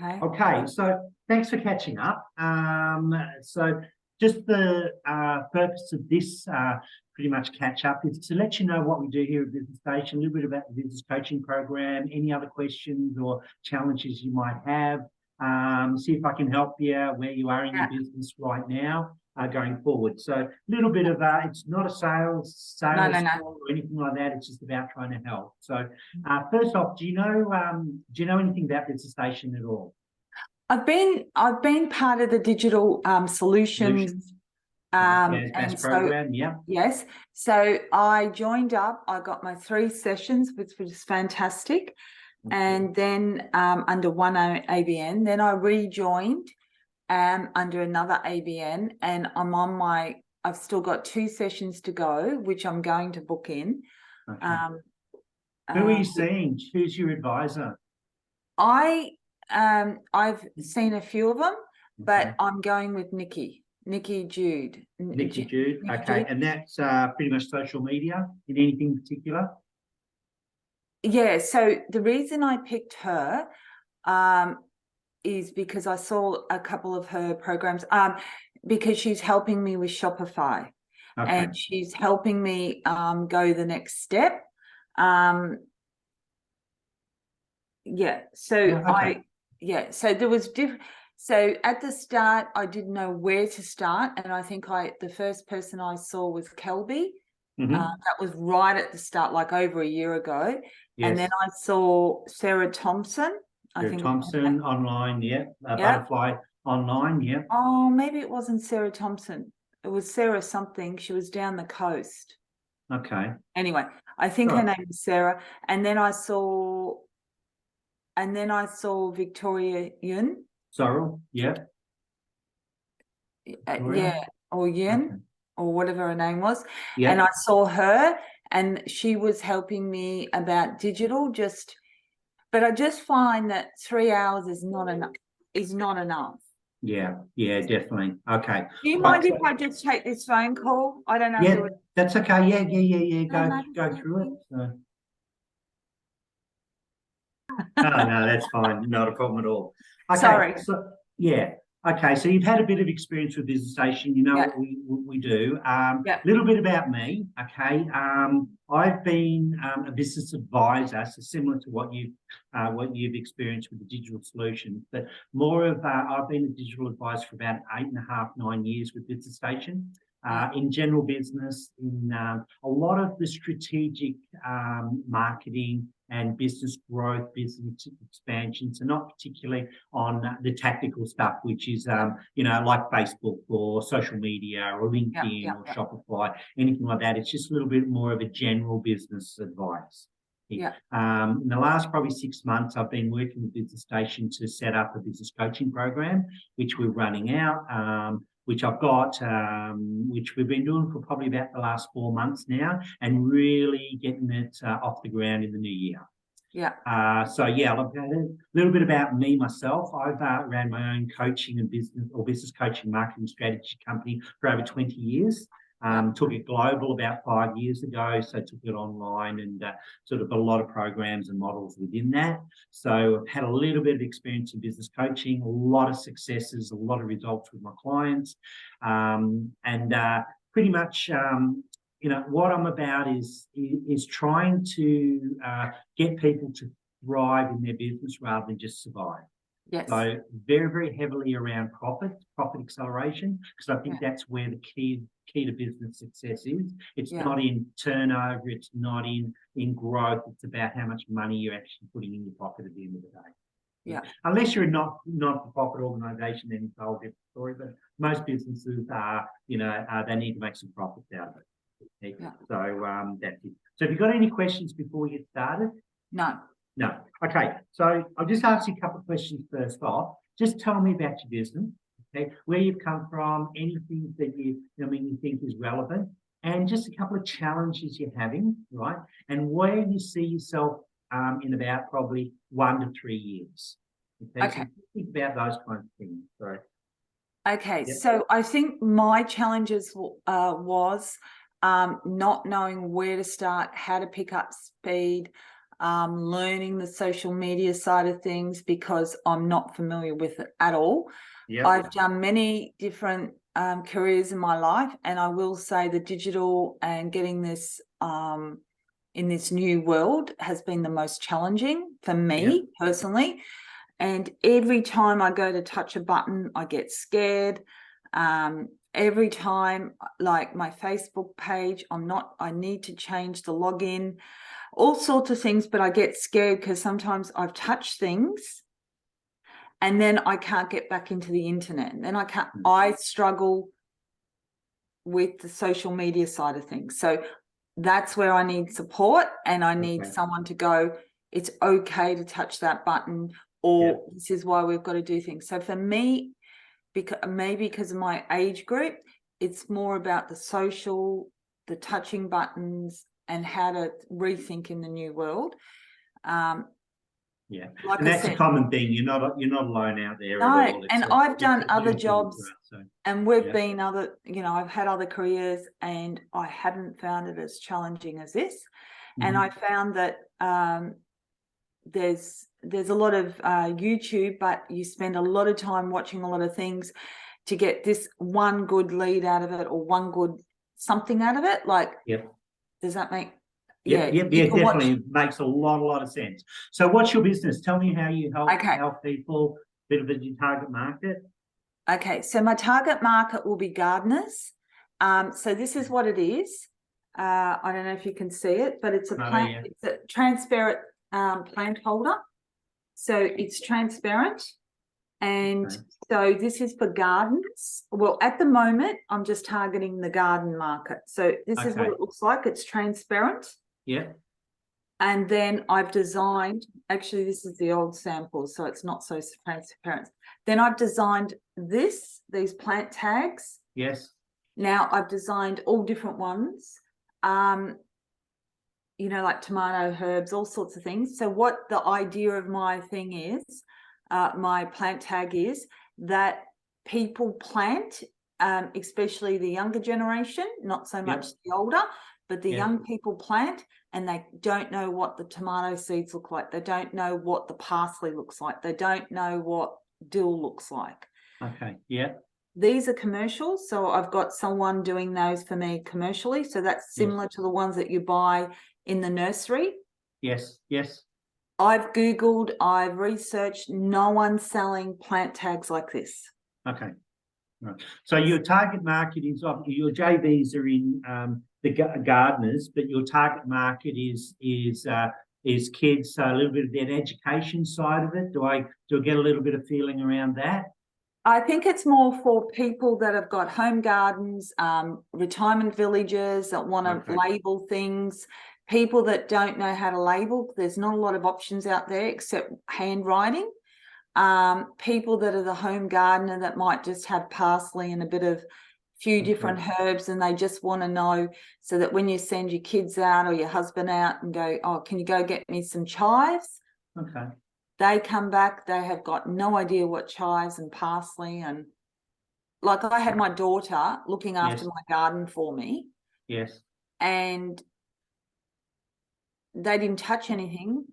Okay, so thanks for catching up. So just the purpose of this pretty much catch up is to let you know what we do here at Business Station, a little bit about the business coaching program, any other questions or challenges you might have, see if I can help you where you are in your business right now. Going forward, so a little bit of it's not a sales call or anything like that. It's just about trying to help. So, first off, do you know anything about Business Station at all? I've been part of the digital solutions and program, so, yes. So I joined up. I got my 3 sessions, which was fantastic, and then under one ABN. Then I rejoined. Under another ABN, and I've still got 2 sessions to go, which I'm going to book in. Okay. Who are you seeing? Who's your advisor? I've seen a few of them, but I'm going with Nikki Jude. Nikki Jude, okay. And that's pretty much social media in anything particular? Yeah, so the reason I picked her is because I saw a couple of her programs, because she's helping me with Shopify, and she's helping me go the next step. So there was different. So at the start, I didn't know where to start, and I think the first person I saw was Kelby. That was right at the start, like over a year ago. Yes. And then I saw Sarah Thompson. Thompson online, Butterfly online, Oh, maybe it wasn't Sarah Thompson. It was Sarah something. She was down the coast. Okay. Anyway, I think her name was Sarah. And then I saw Victoria Yun. Sorrel, Or Yun, or whatever her name was. Yeah. And I saw her, and she was helping me about digital, but I just find that 3 hours is not enough. Yeah, definitely. Okay. Do you mind if I just take this phone call? I don't know. Yeah, that's okay. Yeah. Go through it. So. No, that's fine. Not a problem at all. Okay, sorry. Okay, so you've had a bit of experience with Business Station. You know what we do. A little bit about me. Okay, I've been a business advisor, so similar to what you've experienced with the digital solutions, but more of I've been a digital advisor for about 8.5, 9 years with Business Station. In general business, in a lot of the strategic marketing and business growth, business expansion, so not particularly on the tactical stuff, which is, like Facebook or social media or LinkedIn or Shopify, anything like that. It's just a little bit more of a general business advice. In the last probably 6 months, I've been working with Business Station to set up a business coaching program, which we're running out. Which I've got, which we've been doing for probably about the last 4 months now, and really getting it off the ground in the new year. So look, a little bit about me myself. I've ran my own coaching and business coaching marketing strategy company for over 20 years. Took it global about 5 years ago, so took it online and sort of a lot of programs and models within that. So I've had a little bit of experience in business coaching, a lot of successes, a lot of results with my clients, and pretty much, what I'm about is trying to get people to thrive in their business rather than just survive. Yes. So very, very heavily around profit acceleration, because I think that's where the key to business success is. It's not in turnover, it's not in growth, it's about how much money you're actually putting in your pocket at the end of the day. Yeah. Unless you're a not-for-profit organisation, then it's a whole different story. But most businesses are, they need to make some profits out of it. Okay? Yeah. So that's it. So have you got any questions before we get started? No. Okay. So I'll just ask you a couple of questions first off. Just tell me about your business. Okay, where you've come from, anything that you think is relevant, and just a couple of challenges you're having, right? And where you see yourself in about probably 1 to 3 years. Okay. So think about those kinds of things. Sorry. Okay, so I think my challenges was not knowing where to start, how to pick up speed, learning the social media side of things because I'm not familiar with it at all. Yep. I've done many different careers in my life, and I will say the digital and getting this in this new world has been the most challenging for me personally. And every time I go to touch a button, I get scared. Every time, like my Facebook page, I need to change the login, all sorts of things, but I get scared because sometimes I've touched things and then I can't get back into the internet. And then I struggle with the social media side of things. So that's where I need support, and I need someone to go, it's okay to touch that button, or this is why we've got to do things. So for me, because of my age group, it's more about the social, the touching buttons, and how to rethink in the new world. Like and that's a common thing. You're not alone out there no, at all. And I've done other jobs, and we've been other, I've had other careers, and I haven't found it as challenging as this. And I found that there's a lot of YouTube, but you spend a lot of time watching a lot of things to get this one good lead out of it, or one good something out of it. Like, does that make? Yeah, definitely makes a lot of sense. So what's your business? Tell me how you help people, a bit of your target market. Okay, so my target market will be gardeners. So this is what it is. I don't know if you can see it, but it's a plant, it's a transparent plant holder. So it's transparent. And so this is for gardens. Well, at the moment, I'm just targeting the garden market. So this is what it looks like. It's transparent. Yeah. And then I've designed, actually, this is the old sample, so it's not so transparent. Then I've designed these plant tags. Yes. Now I've designed all different ones, like tomato, herbs, all sorts of things. So what the idea of my thing is, my plant tag is that people plant, especially the younger generation, not so much the older, but the young people plant, and they don't know what the tomato seeds look like. They don't know what the parsley looks like. They don't know what dill looks like. Okay, yeah. These are commercials, so I've got someone doing those for me commercially. So that's similar to the ones that you buy in the nursery. Yes. I've Googled, I've researched, no one's selling plant tags like this. Okay. Right. So your target market is, your JVs are in the gardeners, but your target market is kids. So a little bit of that education side of it. Do I get a little bit of feeling around that? I think it's more for people that have got home gardens, retirement villages that want to label things, people that don't know how to label. There's not a lot of options out there except handwriting. People that are the home gardener that might just have parsley and a bit of few different herbs, and they just want to know, so that when you send your kids out or your husband out and go, oh, can you go get me some chives? Okay. They come back, they have got no idea what chives and parsley, and like I had my daughter looking after my garden for me. Yes. And they didn't touch anything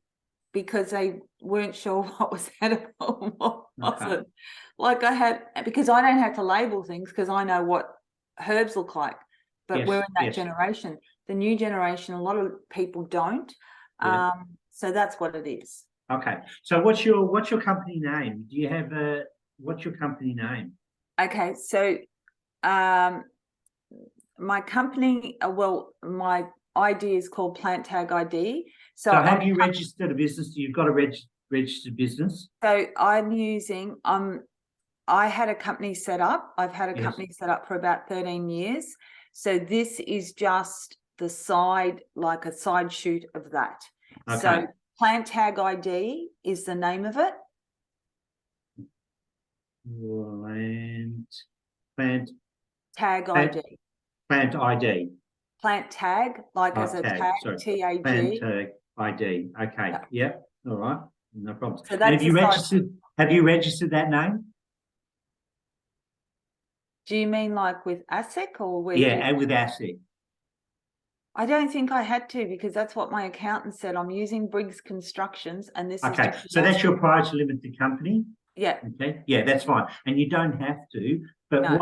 because they weren't sure what was edible, what wasn't. Like because I don't have to label things because I know what herbs look like. But we're in that generation. The new generation, a lot of people don't. So that's what it is. Okay. So what's your company name? Do you have what's your company name? Okay. So my company, my ID is called Plant Tag ID. So have you registered a business? You've got a registered business? So I'm using, I had a company set up. I've had a company set up for about 13 years. So this is just the side, like a side shoot of that. Okay. So Plant Tag ID is the name of it. Plant Tag ID. Plant ID. Plant Tag, like as a tag, T-A-G. Plant Tag ID. Okay. Yep. All right. No problem. So that's have you registered that name? Do you mean like with ASIC or with? Yeah, and with ASIC. I don't think I had to, because that's what my accountant said. I'm using Briggs Constructions, and this is Okay, so that's your prior to limited company? Yeah. Okay, yeah, that's fine. And you don't have to, but No.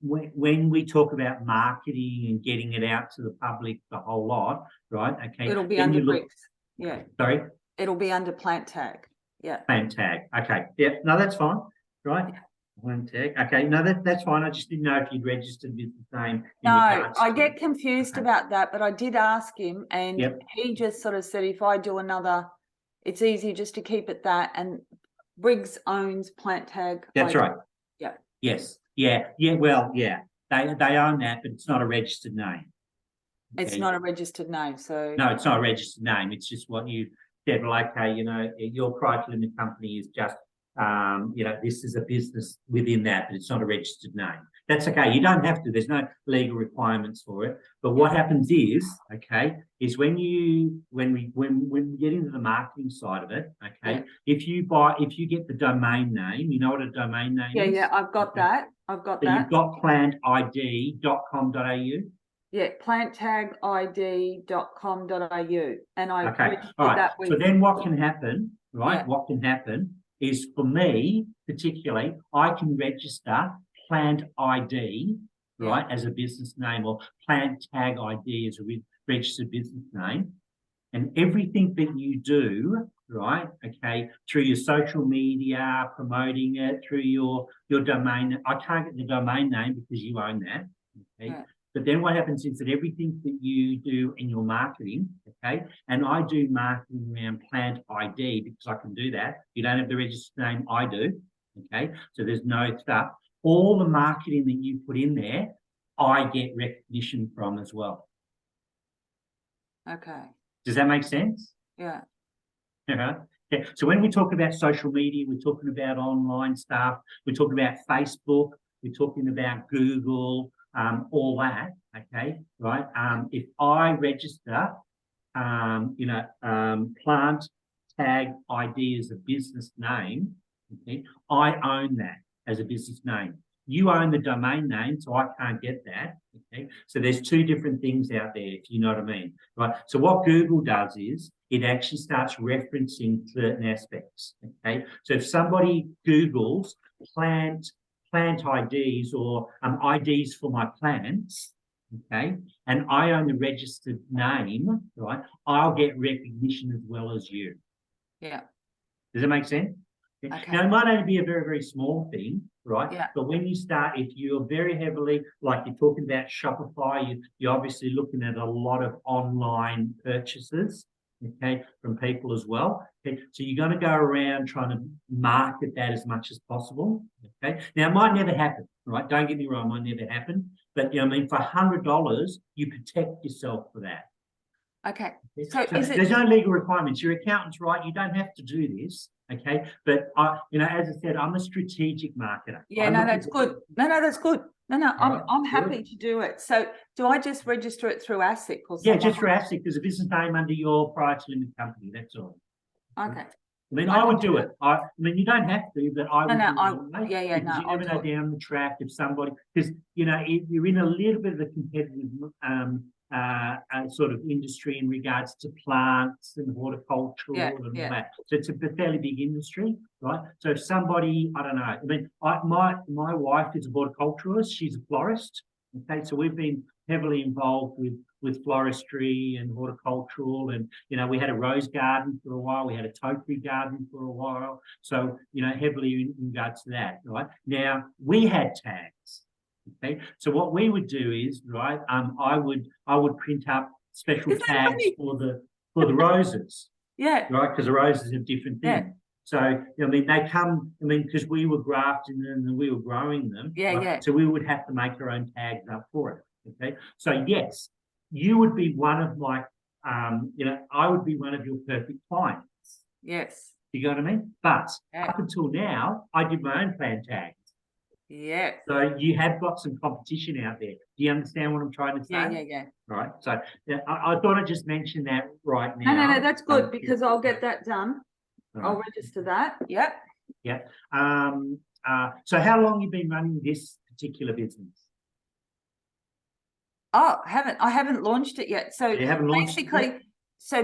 when we talk about marketing and getting it out to the public, the whole lot, right? Okay. It'll be under Briggs. Yeah. Sorry? It'll be under plant tag. Yeah. Plant tag. Okay. Yeah, no, that's fine. Right. Yeah. Plant tag. Okay, no, that's fine. I just didn't know if you'd registered with the same. No, I get confused about that, but I did ask him, and he just sort of said, if I do another, it's easier just to keep it that. And Briggs owns plant tag. That's right. Yeah. Yes. Yeah. Yeah. Well, yeah. They own that, but it's not a registered name. Okay. It's not a registered name. So no, it's not a registered name. It's just what you said. Well, okay, your prior to limited company is just this is a business within that, but it's not a registered name. That's okay. You don't have to. There's no legal requirements for it. But what happens is when we get into the marketing side of it, if you get the domain name, you know what a domain name is? Yeah, I've got that. I've got that. You've got plantid.com.au. Yeah, planttagid.com.au. And I registered that with. So then what can happen, right? Yeah. What can happen is, for me particularly, I can register Plant ID, right, as a business name, or Plant Tag ID as a registered business name. And everything that you do, right, through your social media, promoting it, through your domain, I can't get the domain name because you own that, okay? Yeah. But then what happens is that everything that you do in your marketing, and I do marketing around Plant ID because I can do that. You don't have the registered name, I do, so there's no stuff. All the marketing that you put in there, I get recognition from as well. Okay. Does that make sense? Yeah. Yeah. So when we talk about social media, we're talking about online stuff, we're talking about Facebook, we're talking about Google, all that, right? If I register, Plant Tag ID as a business name, I own that as a business name. You own the domain name, so I can't get that, So there's two different things out there, if you know what I mean, right? So what Google does is it actually starts referencing certain aspects, So if somebody Googles plant IDs or IDs for my plants, and I own the registered name, right, I'll get recognition as well as you. Yeah. Does that make sense? Okay. Now, it might only be a very, very small thing, right? Yeah. But when you start, if you're very heavily, like you're talking about Shopify, you're obviously looking at a lot of online purchases, from people as well. So you're going to go around trying to market that as much as possible. Now, it might never happen, right? Don't get me wrong, it might never happen. But, for $100, you protect yourself for that. Okay. So there's no legal requirements. Your accountant's right. You don't have to do this. But as I said, I'm a strategic marketer. Yeah, no, that's good. No, that's good. No, I'm happy to do it. So do I just register it through ASIC or something? Yeah, just through ASIC. There's a business name under your prior to limited company. That's all. Okay. I would do it. You don't have to, but I would. You never know down the track if somebody, because you're in a little bit of a competitive sort of industry in regards to plants and horticultural and all that. So it's a fairly big industry, right? So if somebody, I don't know, my wife is a horticulturalist, she's a florist. So we've been heavily involved with floristry and horticultural, and we had a rose garden for a while, we had a topiary garden for a while. So heavily in regards to that, right? Now we had tags. So what we would do is, right, I would print up special tags for the roses. Yeah. Right, because the roses have different things. Yeah. So they come. Because we were grafting them and we were growing them. Yeah, right? Yeah. So we would have to make our own tags up for it. So yes, you would be one of my, I would be one of your perfect clients. Yes. You got what I mean? But up until now, I did my own plant tags. Yeah. So you have got some competition out there. Do you understand what I'm trying to say? Yeah. Right. So I thought I'd just mention that right now. No, that's good because I'll get that done. Right. I'll register that. Yep. Yeah. So how long have you been running this particular business? Oh, I haven't launched it yet. So You haven't launched it yet?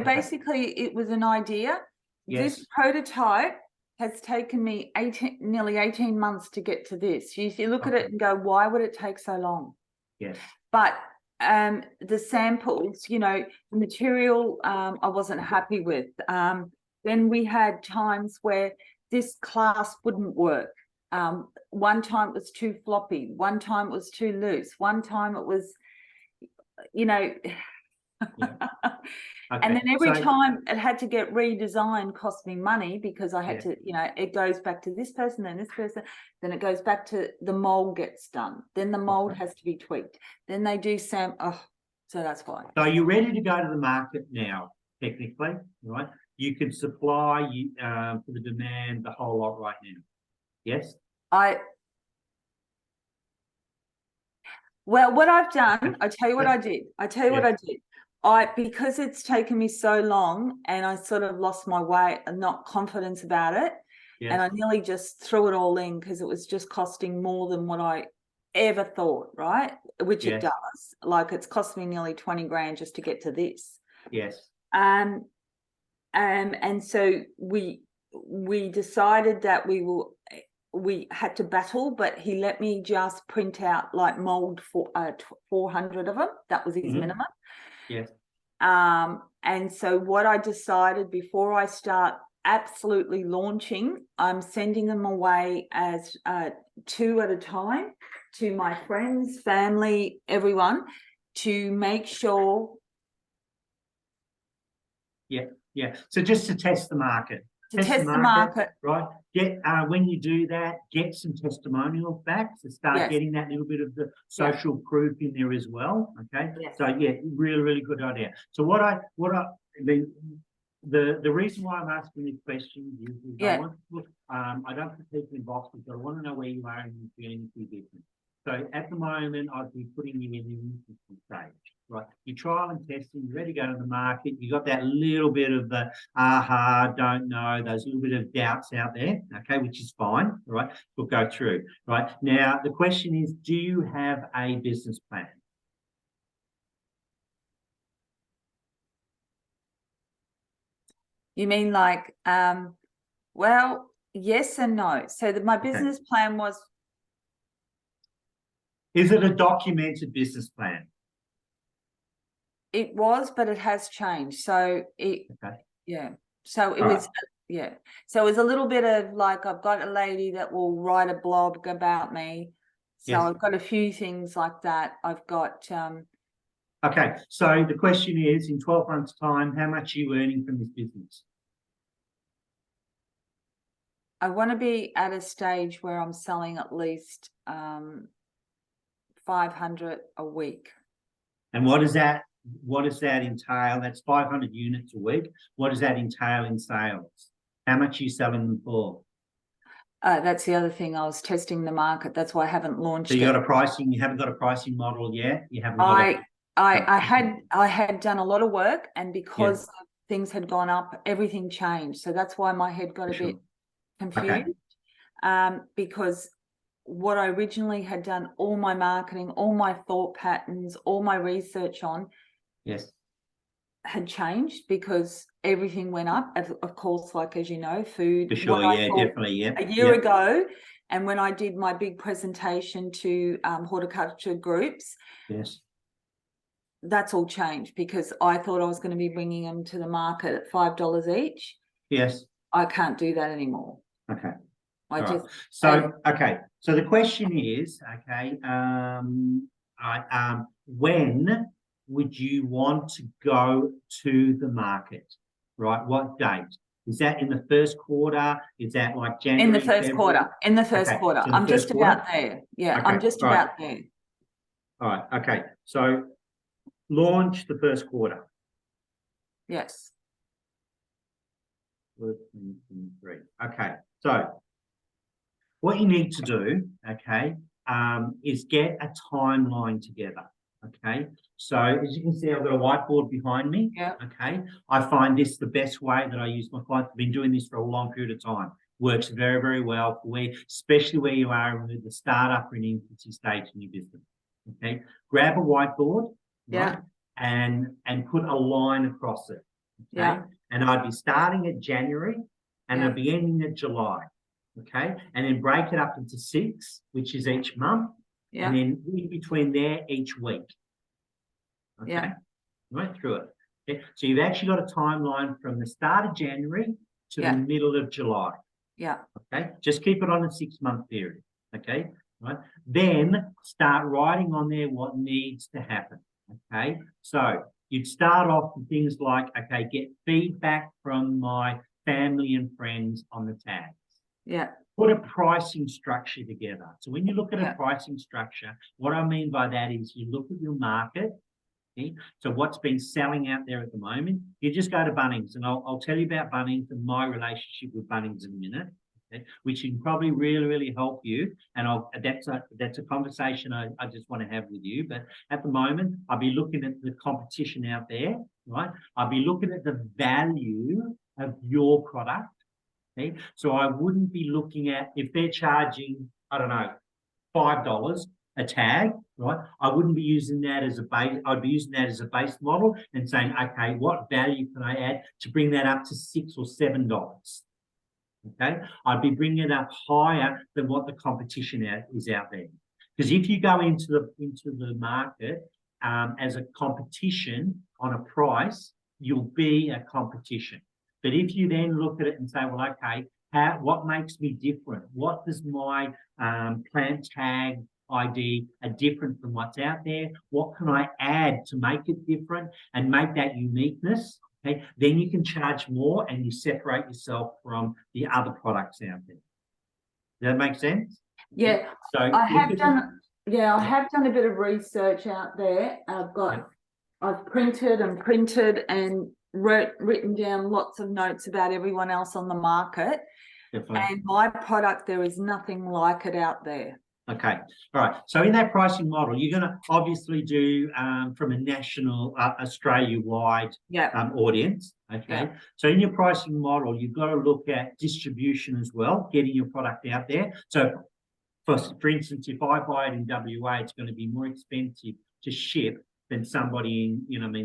basically it was an idea. Yes. This prototype has taken me nearly 18 months to get to this. You look at it and go, why would it take so long? Yes. But the samples, you know, the material I wasn't happy with. Then we had times where this clasp wouldn't work. One time it was too floppy. One time it was too loose. One time it was, you know, Yeah. and then every time it had to get redesigned cost me money because I had to, you know, it goes back to this person, then this person, then it goes back to the mold gets done. Then the mold has to be tweaked. Then they do so that's why. So you're ready to go to the market now, technically, right? You can supply for the demand the whole lot right now. Yes? Well, what I've done, I tell you what I did. Because it's taken me so long and I sort of lost my way and not confidence about it. Yes. And I nearly just threw it all in because it was just costing more than what I ever thought, right? Which it does. Like it's cost me nearly 20 grand just to get to this. Yes. And so we decided that we had to battle, but he let me just print out like mold for 400 of them. That was his minimum. Yes. And so what I decided before I start absolutely launching, I'm sending them away as 2 at a time to my friends, family, everyone, to make sure. Yeah. So just to test the market. Test the market. Right. Get when you do that, get some testimonials back to start getting that little bit of the social proof in there as well. Okay. Yes. So really, really good idea. So the reason why I'm asking these questions is I want to look, I don't put people in boxes, but I want to know where you are in your journey through business. So at the moment, I'd be putting you in the infancy stage. Right, you trial and testing, you're ready to go to the market. You got that little bit of the don't know, those little bit of doubts out there, okay, which is fine. All right, we'll go through. Right now, the question is, do you have a business plan? You mean like, well, yes and no. So my business plan was. Is it a documented business plan? It was, but it has changed. So So it was, So it was a little bit of like, I've got a lady that will write a blog about me. So I've got a few things like that. I've got. Okay. So the question is, in 12 months' time, how much are you earning from this business? I want to be at a stage where I'm selling at least 500 a week. And what does that entail? That's 500 units a week. What does that entail in sales? How much are you selling them for? That's the other thing. I was testing the market. That's why I haven't launched it. So you haven't got a pricing model yet? You haven't got I had done a lot of work, and because things had gone up, everything changed. So that's why my head got a bit confused. Because what I originally had done, all my marketing, all my thought patterns, all my research on, had changed because everything went up. Of course, like, as you know, food. For sure, definitely, a year ago, and when I did my big presentation to horticulture groups, that's all changed because I thought I was going to be bringing them to the market at $5 each. Yes. I can't do that anymore. Okay. So the question is, when would you want to go to the market? Right, what date? Is that in the first quarter? Is that like January? In the first quarter. In the first quarter. So I'm just about there. Yeah, I'm just about there. All right. Okay. So launch the first quarter. Yes. Okay. So what you need to do, is get a timeline together. Okay. So as you can see, I've got a whiteboard behind me. Yeah. Okay. I find this the best way that I use my clients. I've been doing this for a long period of time. Works very, very well for especially where you are in the startup or in infancy stage in your business. Okay, grab a whiteboard, Yeah. right, and put a line across it. Okay, Yeah. and I'd be starting at January, and Yeah. I'd be ending at July. Okay, and then break it up into 6, which is each month, Yeah. and then in between there each week. Okay, Yeah. right through it. Okay? So you've actually got a timeline from the start of January to the middle of July. Yeah. Okay, just keep it on a 6-month period. Okay, right. Then start writing on there what needs to happen. Okay, so you'd start off with things like, okay, get feedback from my family and friends on the tags. Yeah. Put a pricing structure together. So when you look at a pricing structure, what I mean by that is you look at your market. Okay? So what's been selling out there at the moment, you just go to Bunnings, and I'll tell you about Bunnings and my relationship with Bunnings in a minute, okay? Which can probably really, really help you. And that's a conversation I just want to have with you. But at the moment, I'll be looking at the competition out there, right? I'll be looking at the value of your product. Okay? So I wouldn't be looking at if they're charging, I don't know, $5 a tag, right? I wouldn't be using that as a base. I'd be using that as a base model and saying, okay, what value can I add to bring that up to $6 or $7? Okay, I'd be bringing it up higher than what the competition is out there. Because if you go into the market as a competition on a price, you'll be a competition. But if you then look at it and say, well, okay, what makes me different? What does my plant tag ID are different from what's out there? What can I add to make it different and make that uniqueness? Okay, then you can charge more and you separate yourself from the other products out there. Does that make sense? Yeah. So I have done a bit of research out there. I've printed and written down lots of notes about everyone else on the market. Definitely. And my product, there is nothing like it out there. Okay, all right. So in that pricing model, you're going to obviously do from a national, Australia-wide audience. Okay, yeah. So in your pricing model, you've got to look at distribution as well, getting your product out there. So, for instance, if I buy it in WA, it's going to be more expensive to ship than somebody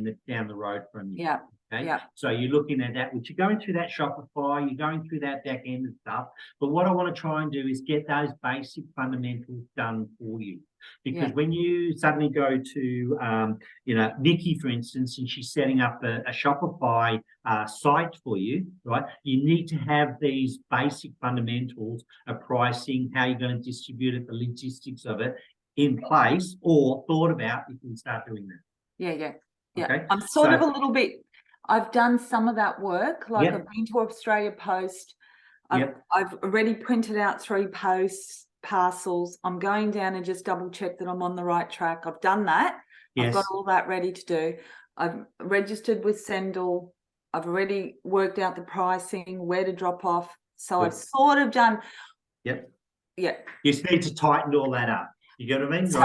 that's down the road from you. Yeah. Okay. Yeah. So you're looking at that, which you're going through that Shopify, you're going through that back end and stuff. But what I want to try and do is get those basic fundamentals done for you. Because when you suddenly go to, Nikki, for instance, and she's setting up a Shopify site for you, right? You need to have these basic fundamentals of pricing, how you're going to distribute it, the logistics of it in place or thought about if you start doing that. Yeah. Okay? I'm sort of a little bit. I've done some of that work, like I've been to Australia Post. I've already printed out 3 parcels. I'm going down and just double check that I'm on the right track. I've done that. Yes. I've got all that ready to do. I've registered with Sendle. I've already worked out the pricing, where to drop off. So I've sort of done. Yep. Yeah. You just need to tighten all that up. You get what I mean? So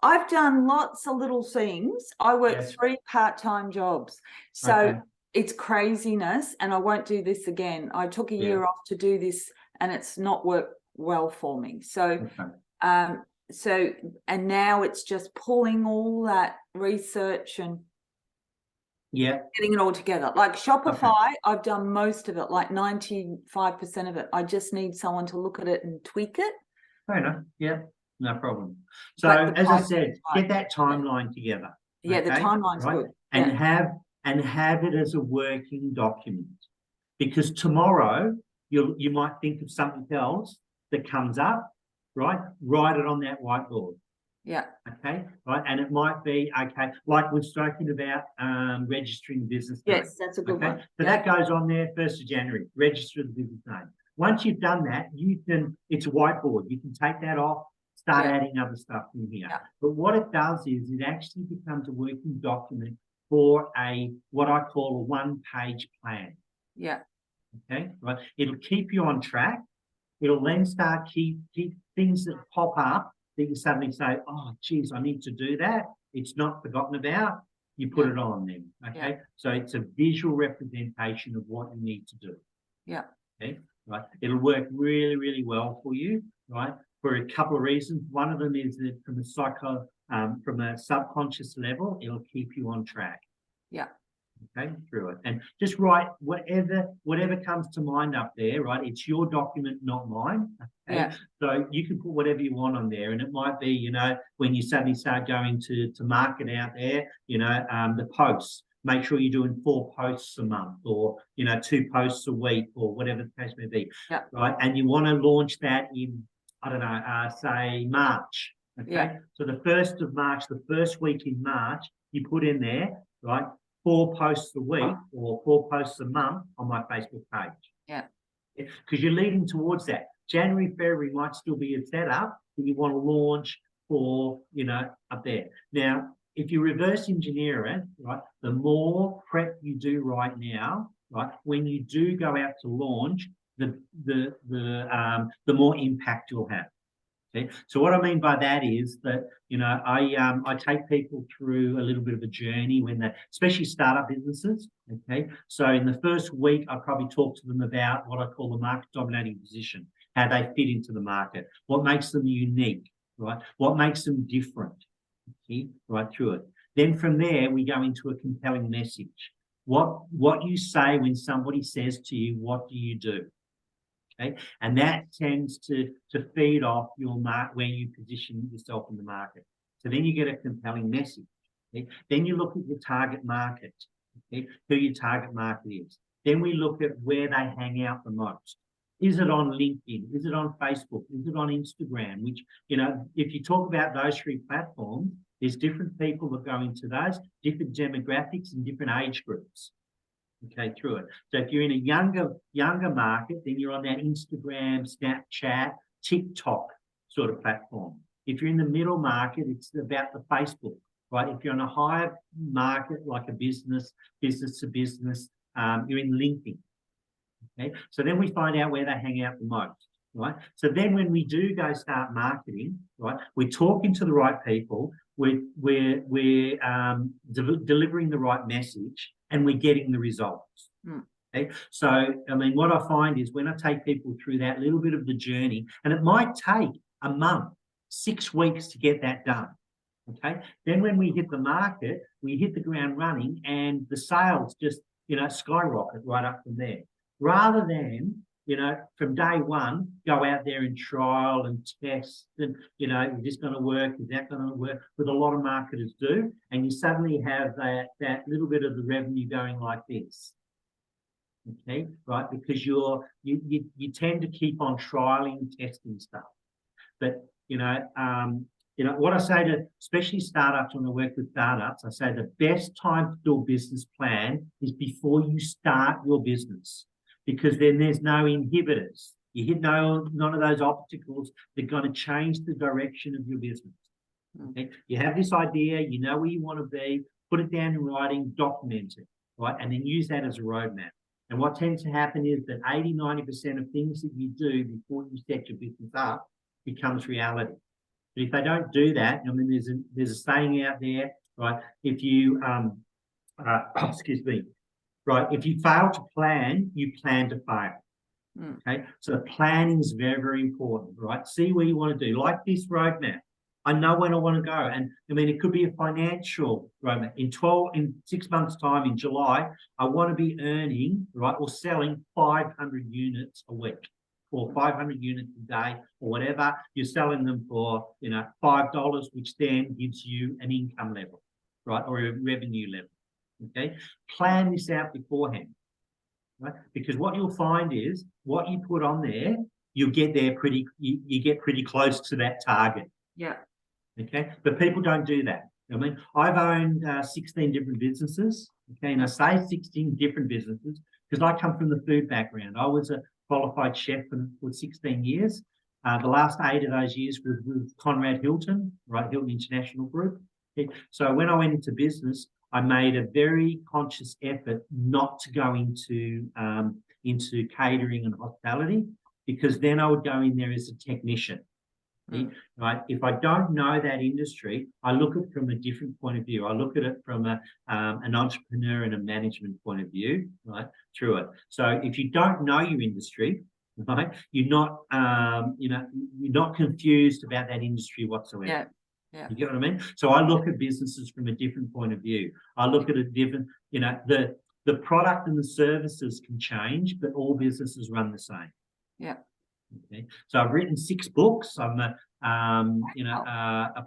I've done lots of little things. I work 3 part-time jobs. So it's craziness, and I won't do this again. I took a year off to do this, and it's not worked well for me. So, and now it's just pulling all that research and getting it all together. Like Shopify, I've done most of it, like 95% of it. I just need someone to look at it and tweak it. Fair enough. Yeah. No problem. So as I said, get that timeline together. Yeah, the timeline's good. And have it as a working document. Because tomorrow you might think of something else that comes up, right? Write it on that whiteboard. Yeah. Okay. Right. And it might be like we're talking about registering business name. Yes, that's a good one. So that goes on there 1st of January. Register the business name. Once you've done that, it's a whiteboard. You can take that off. Start adding other stuff in here. Yeah. But what it does is it actually becomes a working document for what I call a 1-page plan. Yeah. Okay. Right. It'll keep you on track. It'll then start keep things that pop up that you suddenly say, oh, geez, I need to do that. It's not forgotten about. You put it on then. Okay. Yeah. So it's a visual representation of what you need to do. Yeah. Okay. Right. It'll work really, really well for you. Right. for a couple of reasons. One of them is that from a subconscious level, it'll keep you on track. Yeah. Okay, through it. And just write whatever comes to mind up there, right? It's your document, not mine. Okay? Yeah. So you can put whatever you want on there. And it might be, you know, when you suddenly start going to market out there, you know, the posts. Make sure you're doing 4 posts a month, or, you know, 2 posts a week, or whatever the case may be. Yeah. Right. And you want to launch that in, I don't know, say March. Okay. Yeah. So the 1st of March, the first week in March, you put in there, right, 4 posts a week or 4 posts a month on my Facebook page. Yeah. Because you're leading towards that. January, February might still be a setup that you want to launch for, you know, up there. Now, if you reverse engineer it, right, the more prep you do right now, right, when you do go out to launch, the more impact you'll have. Okay. So what I mean by that is that, you know, I take people through a little bit of a journey when they, especially startup businesses. Okay. So in the first week, I probably talk to them about what I call the market dominating position, how they fit into the market, what makes them unique, right? What makes them different, okay, right through it. Then from there, we go into a compelling message. What you say when somebody says to you, what do you do? Okay, and that tends to feed off your where you position yourself in the market. So then you get a compelling message. Okay? Then you look at your target market, okay? Who your target market is. Then we look at where they hang out the most. Is it on LinkedIn? Is it on Facebook? Is it on Instagram? Which, you know, if you talk about those 3 platforms, there's different people that go into those, different demographics and different age groups. Okay, through it. So if you're in a younger market, then you're on that Instagram, Snapchat, TikTok sort of platform. If you're in the middle market, it's about the Facebook, right? If you're on a higher market, like a business to business, you're in LinkedIn. Okay, so then we find out where they hang out the most, right? So then when we do go start marketing, right, we're talking to the right people, we're delivering the right message, and we're getting the results. Okay, so I mean, what I find is when I take people through that little bit of the journey, and it might take a month, 6 weeks to get that done. Okay, then when we hit the market, we hit the ground running, and the sales just, you know, skyrocket right up from there. Rather than, you know, from day one, go out there and trial and test and, you know, is this going to work? Is that going to work? But a lot of marketers do. And you suddenly have that little bit of the revenue going like this. Okay, right? Because you tend to keep on trialing, testing stuff. But, you know, what I say to, especially startups, when I work with startups, I say the best time to do a business plan is before you start your business. Because then there's no inhibitors. You hit none of those obstacles that are going to change the direction of your business. Okay? You have this idea, you know where you want to be, put it down in writing, document it, right? And then use that as a roadmap. And what tends to happen is that 80–90% of things that you do before you set your business up becomes reality. But if they don't do that, I mean, there's a saying out there, right? If you, excuse me, right, if you fail to plan, you plan to fail. Okay, so planning is very, very important, right? See where you want to do, like this roadmap. I know when I want to go, and I mean, it could be a financial roadmap. In 6 months' time, in July, I want to be earning, right, or selling 500 units a week, or 500 units a day, or whatever. You're selling them for, you know, $5, which then gives you an income level, right, or a revenue level. Okay, plan this out beforehand, right? Because what you'll find is what you put on there, you'll get there you get pretty close to that target. Yeah. Okay, but people don't do that. I mean, I've owned 16 different businesses. Okay, and I say 16 different businesses because I come from the food background. I was a qualified chef for 16 years. The last 8 of those years was with Conrad Hilton, right? Hilton International Group. Okay? So when I went into business, I made a very conscious effort not to go into catering and hospitality, because then I would go in there as a technician. Right? If I don't know that industry, I look at it from a different point of view. I look at it from an entrepreneur and a management point of view, right? Through it. So if you don't know your industry, right? You're not, you're not confused about that industry whatsoever. Yeah. Yeah. You get what I mean? So I look at businesses from a different point of view. I look at a different, the product and the services can change, but all businesses run the same. Yeah. Okay. So I've written 6 books. I'm a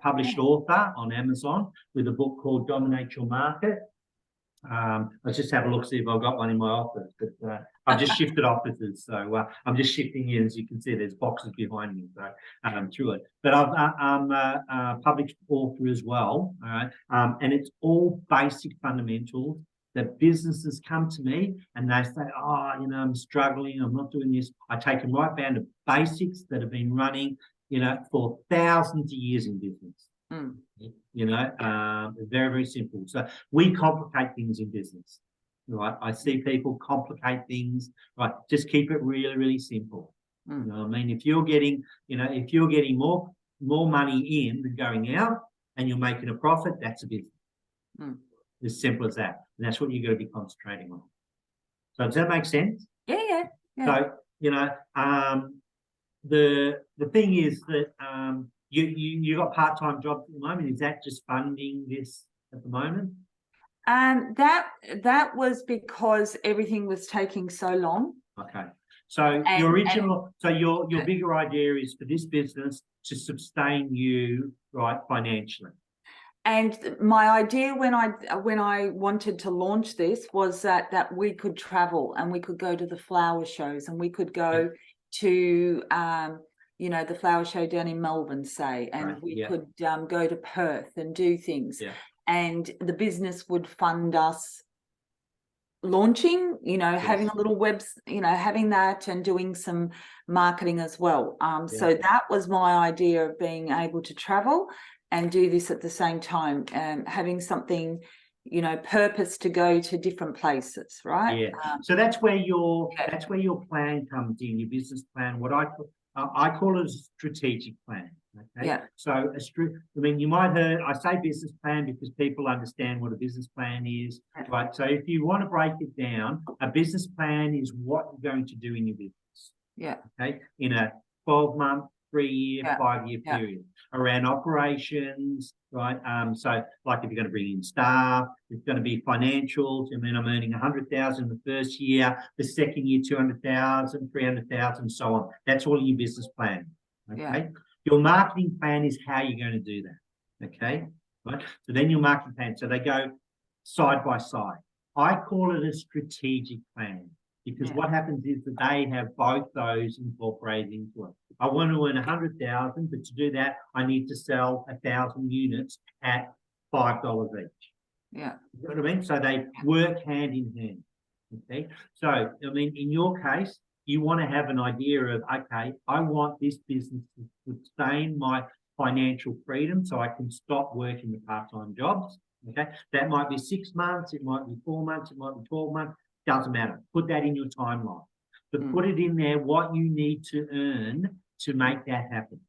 published author on Amazon with a book called Dominate Your Market. Let's just have a look, see if I've got one in my office. But I've just shifted offices, so I'm just shifting in. As you can see, there's boxes behind me, so through it. But I'm a published author as well, all right? And it's all basic fundamentals that businesses come to me and they say, oh, I'm struggling, I'm not doing this. I take them right down to basics that have been running, for thousands of years in business. Mm. Very, very simple. So we complicate things in business, right? I see people complicate things, right? Just keep it really, really simple. Mm. You know what I mean? If you're getting more money in than going out and you're making a profit, that's a business. Mm. As simple as that. And that's what you've got to be concentrating on. So does that make sense? Yeah. So, the thing is that you got part-time jobs at the moment. Is that just funding this at the moment? That was because everything was taking so long. Okay. So your bigger idea is for this business to sustain you, right, financially. And my idea when I wanted to launch this was that we could travel and we could go to the flower shows and we could go to the flower show down in Melbourne, say, and we could go to Perth and do things. Yeah. And the business would fund us launching, having a little having that and doing some marketing as well. So that was my idea of being able to travel and do this at the same time, having something, purpose to go to different places, right? Yeah. So that's where your plan comes in, your business plan. What I call it a strategic plan. Okay. Yeah. So you might heard I say business plan because people understand what a business plan is, right? So if you want to break it down, a business plan is what you're going to do in your business. Yeah. Okay. In a 12-month, 3-year, 5-year period around operations, right? So like if you're going to bring in staff, it's going to be financials. I'm earning 100,000 the first year, the second year 200,000, 300,000, so on. That's all in your business plan. Okay. Yeah. Your marketing plan is how you're going to do that. Okay. Right. So then your marketing plan. So they go side by side. I call it a strategic plan. Because what happens is that they have both those incorporated into it. I want to earn 100,000, but to do that, I need to sell 1,000 units at $5 each. Yeah. You know what I mean? So they work hand in hand. Okay. So, in your case, you want to have an idea of, okay, I want this business to sustain my financial freedom so I can stop working the part-time jobs. Okay. That might be 6 months, it might be 4 months, it might be 12 months. Doesn't matter. Put that in your timeline. But put it in there what you need to earn to make that happen.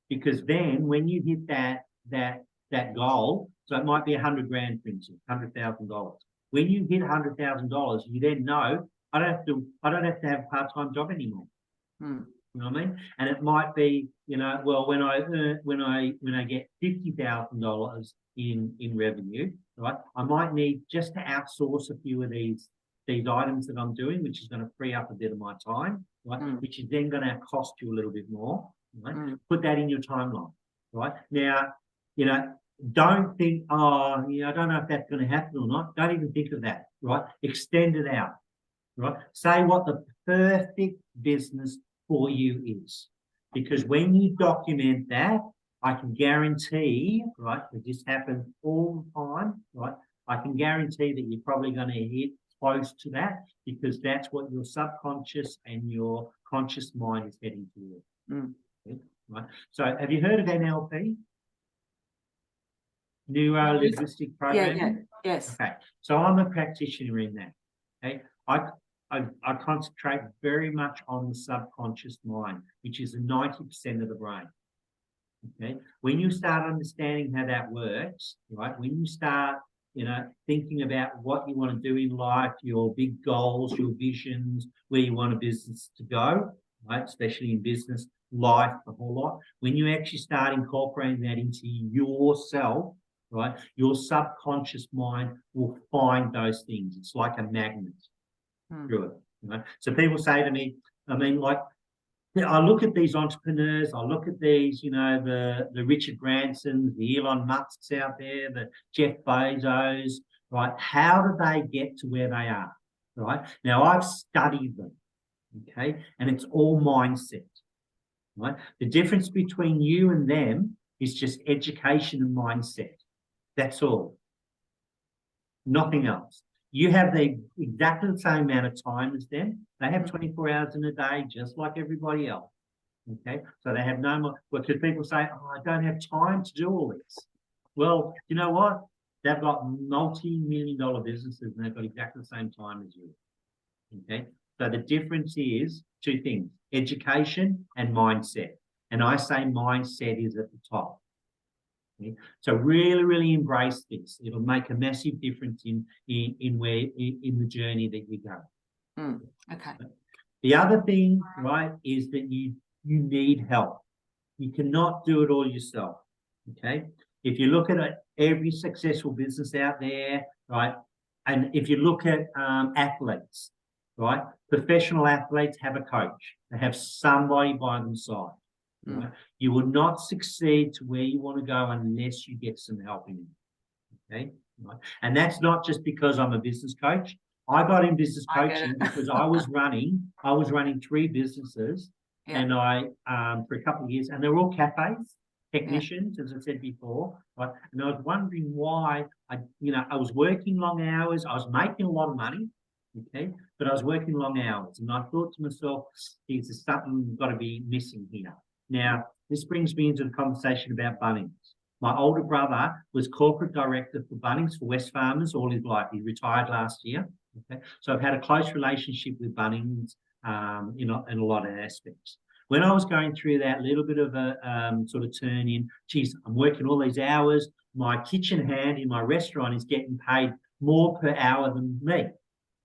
Because then when you hit that goal, so it might be 100 grand, for instance, $100,000. When you hit $100,000, you then know I don't have to have a part-time job anymore. You know what I mean? And it might be, when I get $50,000 in revenue, right? I might need just to outsource a few of these items that I'm doing, which is going to free up a bit of my time, right? Which is then going to cost you a little bit more, right? Put that in your timeline, right? Now, don't think, I don't know if that's going to happen or not. Don't even think of that, right? Extend it out, right? Say what the perfect business for you is. Because when you document that, I can guarantee, right, because this happens all the time, right? I can guarantee that you're probably going to hit close to that because that's what your subconscious and your conscious mind is heading toward. Okay, right? So have you heard of NLP? Neuro-linguistic programming? Yeah, yes. Okay, so I'm a practitioner in that. Okay, I concentrate very much on the subconscious mind, which is 90% of the brain. Okay, when you start understanding how that works, right? When you start thinking about what you want to do in life, your big goals, your visions, where you want a business to go, right? Especially in business, life, the whole lot. When you actually start incorporating that into yourself, right, your subconscious mind will find those things. It's like a magnet through it. You know? So people say to me, I mean, like, I look at these entrepreneurs, I look at these, you know, the Richard Bransons, the Elon Musks out there, the Jeff Bezos, right? How do they get to where they are, right? Now, I've studied them, okay? And it's all mindset, right? The difference between you and them is just education and mindset. That's all. Nothing else. You have exactly the same amount of time as them. They have 24 hours in a day, just like everybody else. Okay, so they have no more. Because people say, "Oh, I don't have time to do all this." Well, you know what? They've got multi-million-dollar businesses, and they've got exactly the same time as you. Okay, so the difference is two things: education and mindset. And I say mindset is at the top. Okay? So really, really embrace this. It'll make a massive difference in the journey that you go. Okay. The other thing, right, is that you need help. You cannot do it all yourself. Okay. If you look at every successful business out there, right, and if you look at athletes, right, professional athletes have a coach. They have somebody by their side. Right? You will not succeed to where you want to go unless you get some help in it. Okay, right? And that's not just because I'm a business coach. I got in business coaching because I was running 3 businesses, and I for a couple of years, and they were all cafes, technicians, as I said before, right? And I was wondering why I was working long hours, I was making a lot of money, okay, but I was working long hours, and I thought to myself, there's something got to be missing here. Now, this brings me into the conversation about Bunnings. My older brother was corporate director for Bunnings for Wesfarmers all his life. He retired last year. Okay, so I've had a close relationship with Bunnings in a lot of aspects. When I was going through that little bit of a sort of turn in, geez, I'm working all these hours. My kitchen hand in my restaurant is getting paid more per hour than me.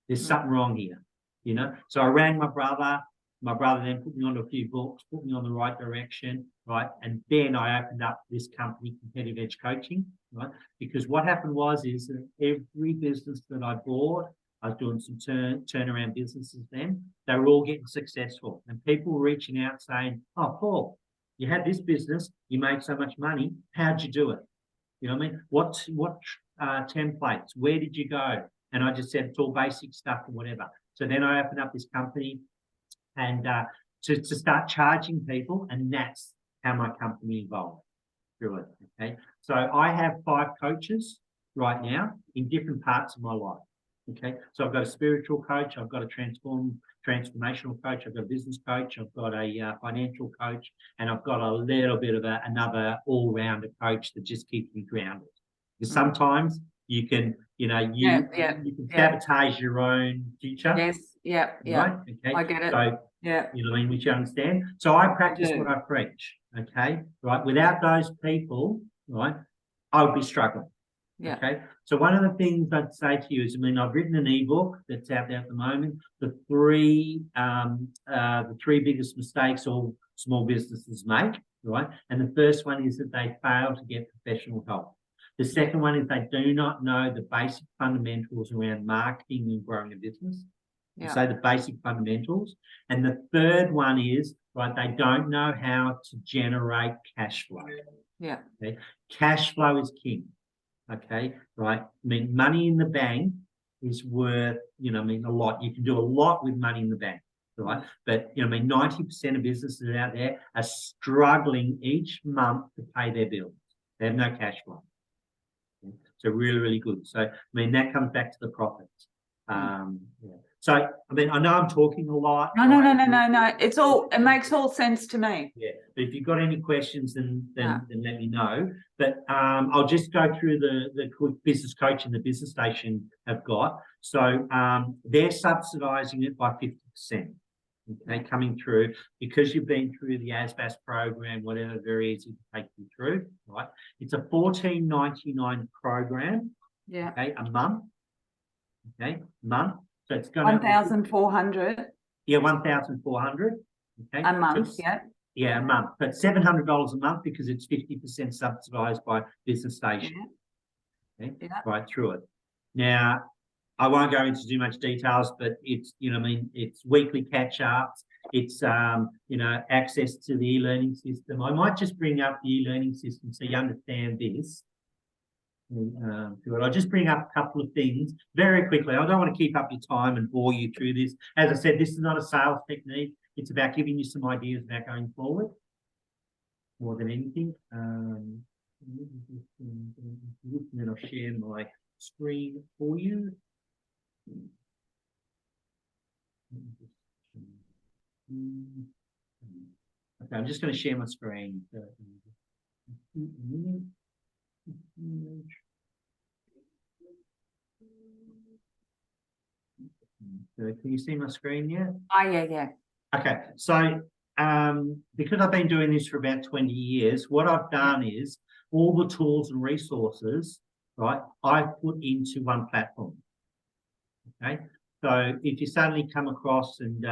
There's something wrong here, you know. So I rang my brother. My brother then put me onto a few books, put me on the right direction, right? And then I opened up this company, Competitive Edge Coaching, right? Because what happened is that every business that I bought, I was doing some turnaround businesses then, they were all getting successful. And people were reaching out saying, "Oh, Paul, you had this business, you made so much money, how'd you do it? You know what I mean? What templates, where did you go?" And I just said, it's all basic stuff or whatever. So then I opened up this company, and to start charging people, and that's how my company evolved through it. Okay, so I have 5 coaches right now in different parts of my life. Okay, so I've got a spiritual coach, I've got a transformational coach, I've got a business coach, I've got a financial coach, and I've got a little bit of another all-rounder coach that just keeps me grounded. Because sometimes you can, you can sabotage your own future. Yes, right? Okay, I get it. So, you know what I mean, which you understand. So I practice what I preach. Okay, right. Without those people, right, I would be struggling. Yeah. Okay. So one of the things I'd say to you is, I mean, I've written an ebook that's out there at the moment. The three biggest mistakes all small businesses make, right? And the first one is that they fail to get professional help. The second one is they do not know the basic fundamentals around marketing and growing a business. So the basic fundamentals. And the third one is, right, they don't know how to generate cash flow. Yeah. Okay. Cash flow is king. Okay, right. I mean, money in the bank is worth, a lot. You can do a lot with money in the bank, right? But, 90% of businesses out there are struggling each month to pay their bills. They have no cash flow. Okay? So really, really good. So, that comes back to the profits. So, I know I'm talking a lot. No. It makes all sense to me. Yeah, but if you've got any questions, then let me know. But I'll just go through the quick business coach and the business station have got. So they're subsidising it by 50%. Okay, coming through because you've been through the ASBAS program, whatever, very easy to take you through. Right, it's a $14.99 program. Yeah. Okay, a month. Okay, month. So it's going 1,400. Yeah, 1,400. Okay, A month, so yeah, a month, but $700 a month because it's 50% subsidised by business station. Okay, right through it. Now, I won't go into too much details, but it's, you know, I mean, it's weekly catch-ups. It's, you know, access to the e-learning system. I might just bring up the e-learning system so you understand this. I'll just bring up a couple of things very quickly. I don't want to keep up your time and bore you through this. As I said, this is not a sales technique. It's about giving you some ideas about going forward more than anything. And then I'll share my screen for you. Okay, I'm just going to share my screen. So can you see my screen yet? Oh, yeah. Okay, so because I've been doing this for about 20 years, what I've done is all the tools and resources, right, I've put into one platform. Okay, so if you suddenly come across and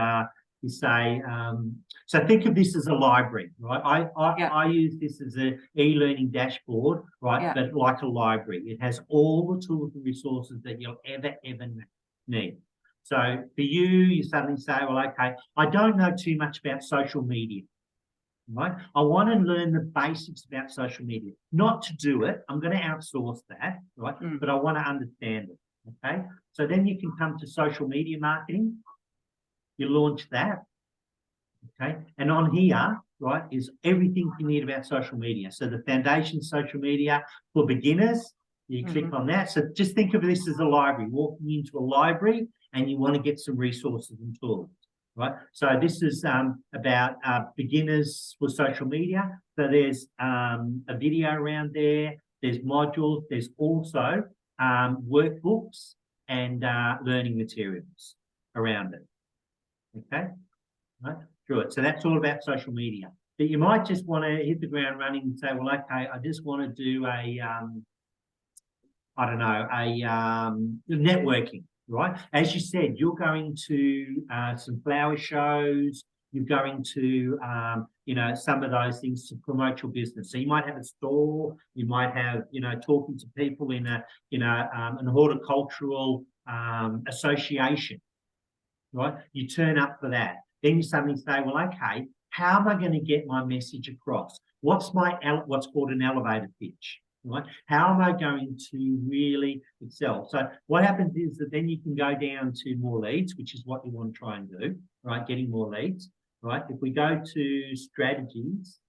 you say, so think of this as a library, right? I use this as an e-learning dashboard, right? But like a library, it has all the tools and resources that you'll ever need. So for you, you suddenly say, well, okay, I don't know too much about social media, right? I want to learn the basics about social media. Not to do it, I'm going to outsource that, right? But I want to understand it, okay? So then you can come to social media marketing. You launch that, okay? And on here, right, is everything you need about social media. So the foundation social media for beginners, you click on that. So just think of this as a library, walking into a library and you want to get some resources and tools, right? So this is about beginners for social media. So there's a video around there. There's modules. There's also workbooks and learning materials around it. Okay, right through it. So that's all about social media. But you might just want to hit the ground running and say, well, okay, I just want to do a, I don't know, a networking, right? As you said, you're going to some flower shows. You're going to, you know, some of those things to promote your business. So you might have a store. You might have, you know, talking to people in a, you know, an horticultural association. Right? You turn up for that. Then you suddenly say, well, okay, how am I going to get my message across? What's called an elevator pitch, right? How am I going to really excel? So what happens is that then you can go down to more leads, which is what you want to try and do, right? Getting more leads, right? If we go to strategies,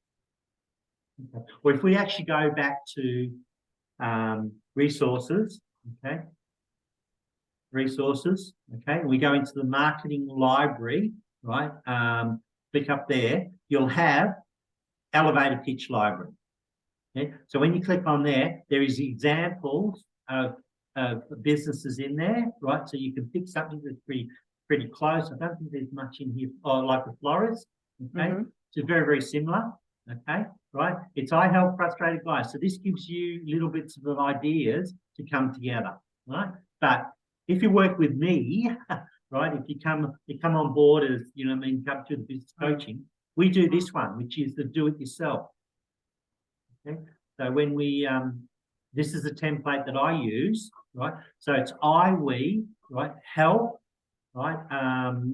okay, or if we actually go back to resources, okay, resources, okay, and we go into the marketing library, right? Click up there, you'll have elevator pitch library. Okay, so when you click on there, there is examples of businesses in there, right? So you can pick something that's pretty close. I don't think there's much in here, like the florist, okay? So very, very similar, okay, right? It's I help frustrated guys. So this gives you little bits of ideas to come together, right? But if you work with me, right, if you come on board as, you know, I mean, come to the business coaching, we do this one, which is the do it yourself. Okay, so when we, this is a template that I use, right? So it's we, right, help, right?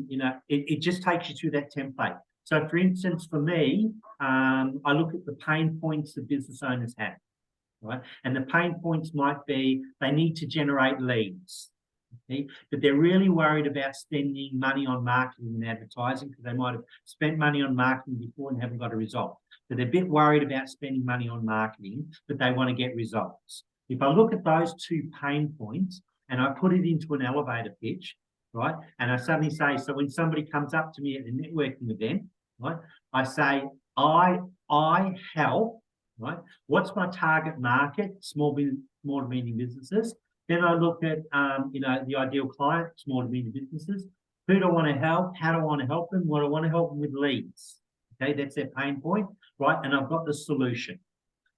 You know, it just takes you through that template. So for instance, for me, I look at the pain points that business owners have, right? And the pain points might be they need to generate leads. Okay? But they're really worried about spending money on marketing and advertising because they might have spent money on marketing before and haven't got a result. So they're a bit worried about spending money on marketing, but they want to get results. If I look at those two pain points and I put it into an elevator pitch, right, and I suddenly say, so when somebody comes up to me at a networking event, right, I say, I help, right, what's my target market, small to medium businesses. Then I look at, you know, the ideal client, small to medium businesses. Who do I want to help? How do I want to help them? What do I want to help them with leads? Okay, that's their pain point, right? And I've got the solution.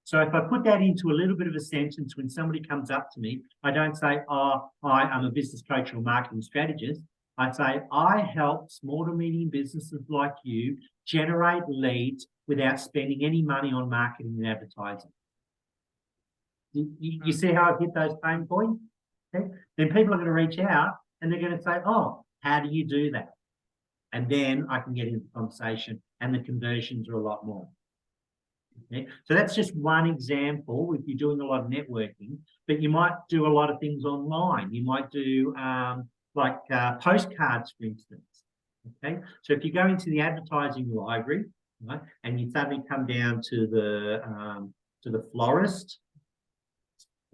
So if I put that into a little bit of a sentence when somebody comes up to me, I don't say, oh, hi, I'm a business coach or marketing strategist. I say, I help small to medium businesses like you generate leads without spending any money on marketing and advertising. You see how I've hit those pain points? Okay? Then people are going to reach out and they're going to say, oh, how do you do that? And then I can get into conversation and the conversions are a lot more. Okay? So that's just one example if you're doing a lot of networking, but you might do a lot of things online. You might do postcards, for instance. Okay, so if you go into the advertising library, right, and you suddenly come down to the florist,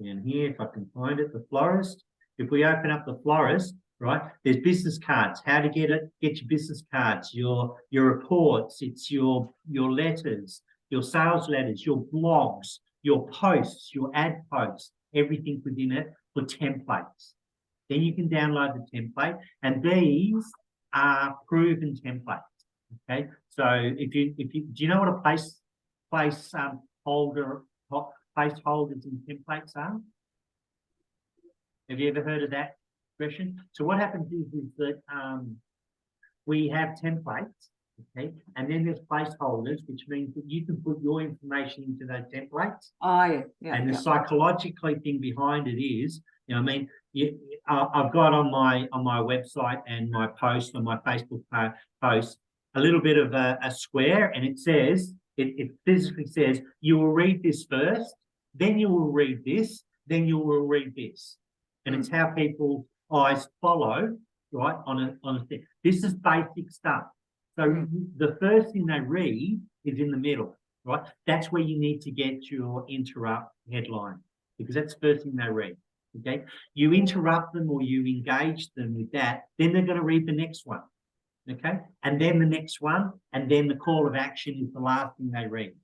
down here, if I can find it, the florist. If we open up the florist, right, there's business cards. How to get your business cards, your reports, it's your letters, your sales letters, your blogs, your posts, your ad posts, everything within it for templates. Then you can download the template, and these are proven templates. Okay, so if you do you know what a placeholders and templates are? Have you ever heard of that expression? So what happens is that we have templates, okay, and then there's placeholders, which means that you can put your information into those templates. Oh yeah. And the psychologically thing behind it is, I mean, I've got on my website and my post on my Facebook post a little bit of a square, and it says, it physically says, you will read this first, then you will read this, then you will read this. And it's how people's eyes follow, right, on a thing. This is basic stuff. So the first thing they read is in the middle, right? That's where you need to get your interrupt headline, because that's the first thing they read. Okay, you interrupt them or you engage them with that, then they're going to read the next one. Okay, and then the next one, and then the call of action is the last thing they read.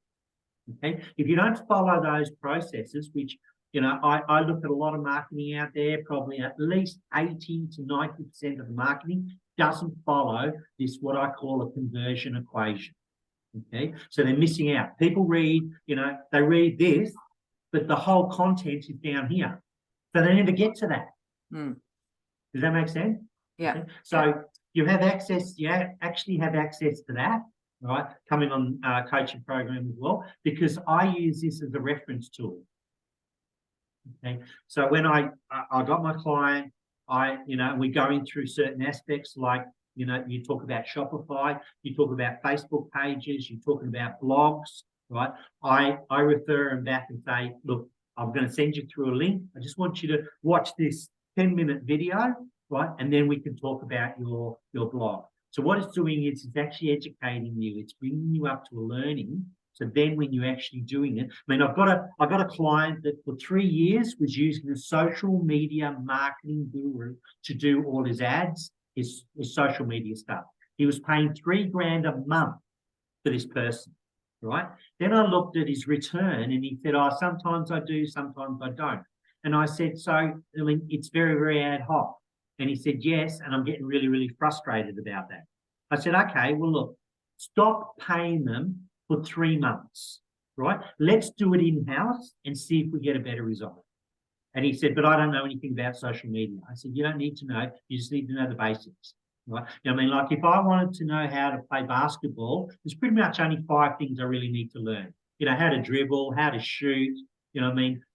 Okay, if you don't follow those processes, which I look at a lot of marketing out there, probably at least 80 to 90% of the marketing doesn't follow this, what I call a conversion equation. Okay, so they're missing out. People read, they read this, but the whole content is down here. So they never get to that. Does that make sense? Yeah. Okay. So you have access, actually have access to that, right? Coming on coaching program as well, because I use this as a reference tool. Okay. So when I got my client, we're going through certain aspects like, you talk about Shopify, you talk about Facebook pages, you're talking about blogs, right? I refer them back and say, look, I'm going to send you through a link. I just want you to watch this 10-minute video, right? And then we can talk about your blog. So what it's doing is it's actually educating you. It's bringing you up to a learning. So then when you're actually doing it, I mean, I've got a client that for 3 years was using a social media marketing guru to do all his ads, his social media stuff. He was paying $3,000 a month for this person. Right. Then I looked at his return and he said, oh, sometimes I do, sometimes I don't. And I said, so, I mean, it's very, very ad hoc. And he said, yes. And I'm getting really, really frustrated about that. I said, okay, well, look, stop paying them for 3 months. Right. Let's do it in-house and see if we get a better result. And he said, but I don't know anything about social media. I said, you don't need to know. You just need to know the basics. Right? I mean, like if I wanted to know how to play basketball, there's pretty much only 5 things I really need to learn. How to dribble, how to shoot,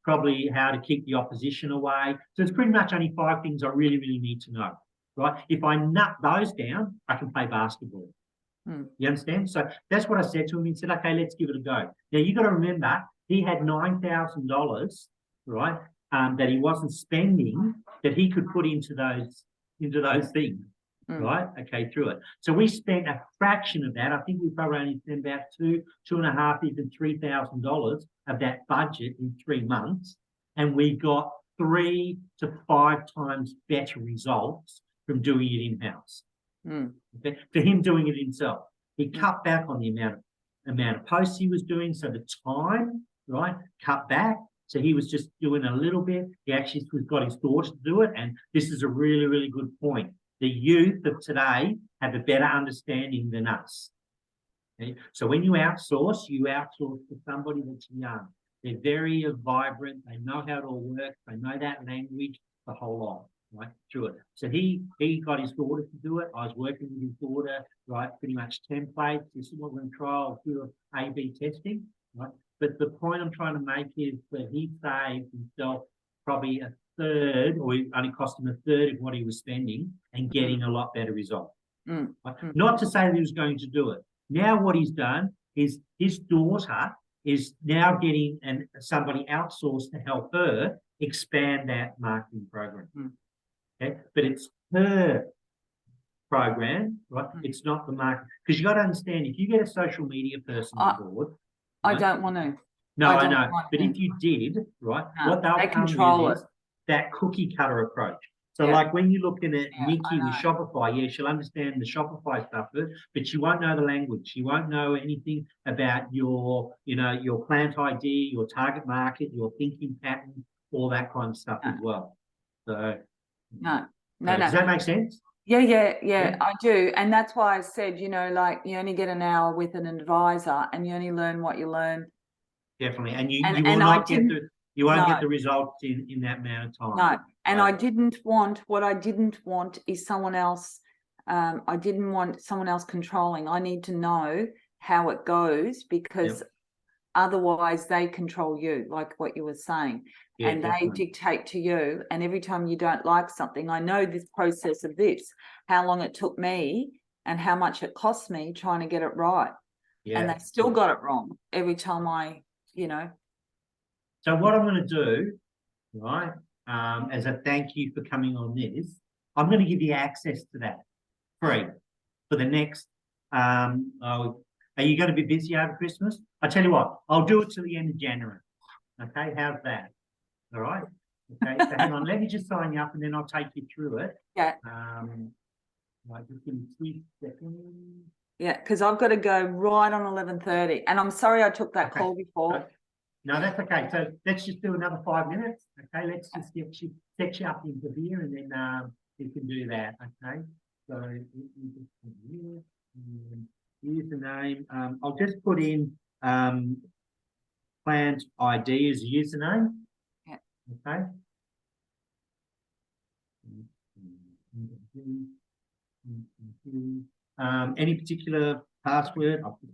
probably how to keep the opposition away. So it's pretty much only 5 things I really, really need to know, right? If I nut those down, I can play basketball. You understand? So that's what I said to him. He said, okay, let's give it a go. Now, you got to remember, he had $9,000, right, that he wasn't spending, that he could put into those things. Right? Okay, through it. So we spent a fraction of that. I think we probably only spent about $2,500, even $3,000 of that budget in 3 months. And we got 3 to 5 times better results from doing it in-house. Okay? For him doing it himself. He cut back on the amount of posts he was doing. So the time, right, cut back. So he was just doing a little bit. He actually got his daughter to do it. And this is a really, really good point. The youth of today have a better understanding than us. Okay? So when you outsource to somebody that's young. They're very vibrant. They know how to work. They know that language, the whole lot. right, through it. So he got his daughter to do it. I was working with his daughter, right, pretty much templates. This is what we're going to try. I'll do A/B testing, right? But the point I'm trying to make is that he saved himself probably a third, or it only cost him a third of what he was spending and getting a lot better results. Mm. Right? Not to say that he was going to do it. Now what he's done is his daughter is now getting somebody outsourced to help her expand that marketing program. Okay, but it's her program, right? It's not the market, because you got to understand, if you get a social media person on board, I don't want to. No, I know, but if you did, right, what they'll come with is that cookie cutter approach. So like when you're looking at Nikki with Shopify, she'll understand the Shopify stuff, but she won't know the language. She won't know anything about your plant ID, your target market, your thinking pattern, all that kind of stuff as well. So no. Does that make sense? Yeah, I do. And that's why I said, like you only get an hour with an advisor and you only learn what you learn. Definitely. And you will not get you won't get the results in that amount of time. No. And I didn't want is someone else. I didn't want someone else controlling. I need to know how it goes, because otherwise they control you, like what you were saying. Yeah, and definitely. They dictate to you. And every time you don't like something, I know this process of this, how long it took me and how much it cost me trying to get it right. Yeah. And they still got it wrong every time So what I'm going to do, right, as a thank you for coming on this, I'm going to give you access to that free for the next, are you going to be busy over Christmas? I tell you what, I'll do it till the end of January. Okay, how's that? All right. Okay, so hang on, let me just sign you up and then I'll take you through it. Yeah. Right, just give me 2 seconds. Yeah, because I've got to go right on 11:30, and I'm sorry I took that call before. No, that's okay. So let's just do another 5 minutes. Okay, let's just set you up into here, and then you can do that. Okay. So here's the name. I'll just put in plant ID as a username. Yeah. Okay. Any particular password? I'll put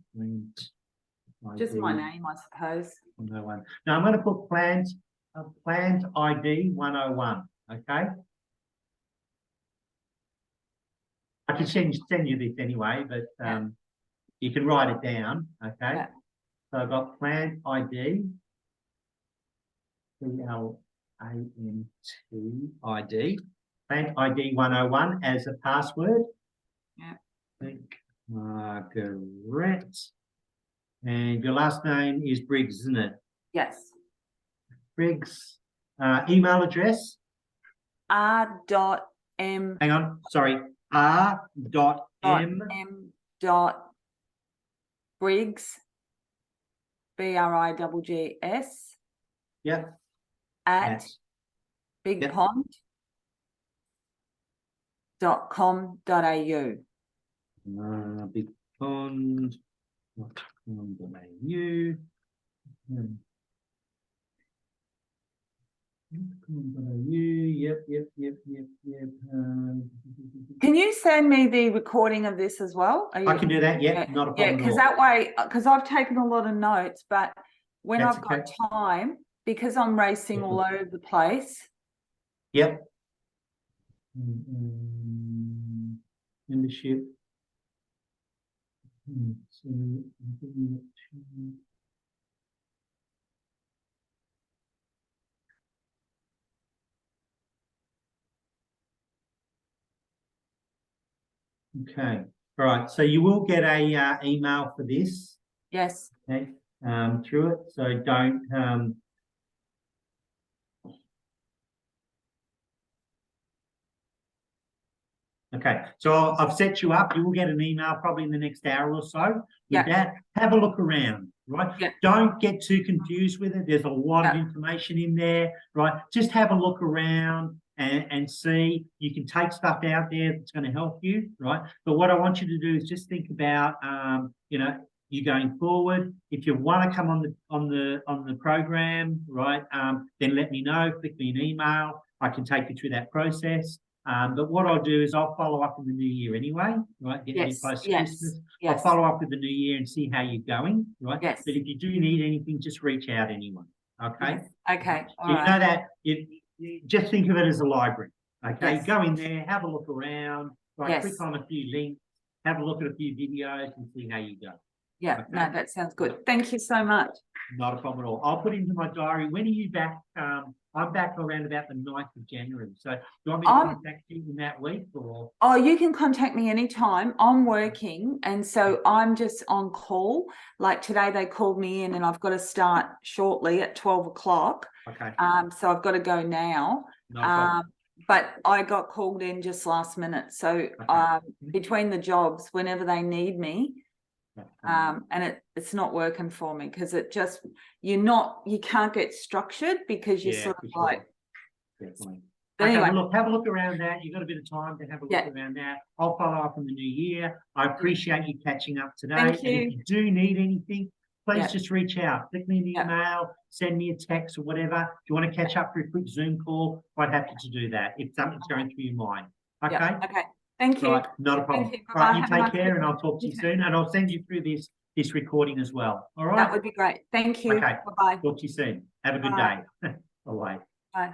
just my name, I suppose. 101. Now I'm going to put plant ID 101. Okay. I can send you this anyway, but you can write it down. Okay. Yeah. So I've got plant ID, PLANT ID, plant ID 101 as a password. Yeah. Margret. And your last name is Briggs, isn't it? Yes. Briggs. Email address? R.M. Hang on, sorry. R.M. Briggs, BRIGGS. Yep. At bigpond.com.au. Bigpond.com.au. Yep. Can you send me the recording of this as well? I can do that. Yeah, not a problem. Yeah, because that way, because I've taken a lot of notes, but when I've got time, because I'm racing all over the place. Yep. Membership. Okay. All right. So you will get a email for this. Yes. Okay. Through it. So don't. Okay. So I've set you up. You will get an email probably in the next hour or so. With that, have a look around. Right. Yeah. Don't get too confused with it. There's a lot of information in there. Right. Just have a look around. And see, you can take stuff out there that's going to help you, right? But what I want you to do is just think about, you going forward. If you want to come on the program, right? Then let me know. Click me an email. I can take you through that process. But what I'll do is I'll follow up in the new year anyway, right? Get you close to Christmas. I'll follow up with the new year and see how you're going, right? Yes. But if you do need anything, just reach out anyway. Okay. Yes. Okay. So you know that you just think of it as a library. Okay. Go in there, have a look around, right? Click on a few links, have a look at a few videos and see how you go. Yeah, okay. No, that sounds good. Thank you so much. Not a problem at all. I'll put into my diary. When are you back? I'm back around about the 9th of January. So do you want me to contact you in that week or? Oh, you can contact me anytime. I'm working and so I'm just on call. Like today they called me in and I've got to start shortly at 12 o'clock. Okay. So I've got to go now. But I got called in just last minute. So between the jobs, whenever they need me, and it's not working for me because it just you can't get structured because you're sort of like definitely. But anyway, look, have a look around that. You've got a bit of time to have a look around that. I'll follow up in the new year. I appreciate you catching up today. Thank you. And if you do need anything, please just reach out. Click me an email, send me a text or whatever. If you want to catch up for a quick Zoom call, quite happy to do that if something's going through your mind. Okay. Okay. Thank you. Right, not a problem. All right, you take care and I'll talk to you soon. And I'll send you through this recording as well. All right. That would be great. Thank you. Okay. Bye-bye. Talk to you soon. Have a good day. Bye-bye. Bye.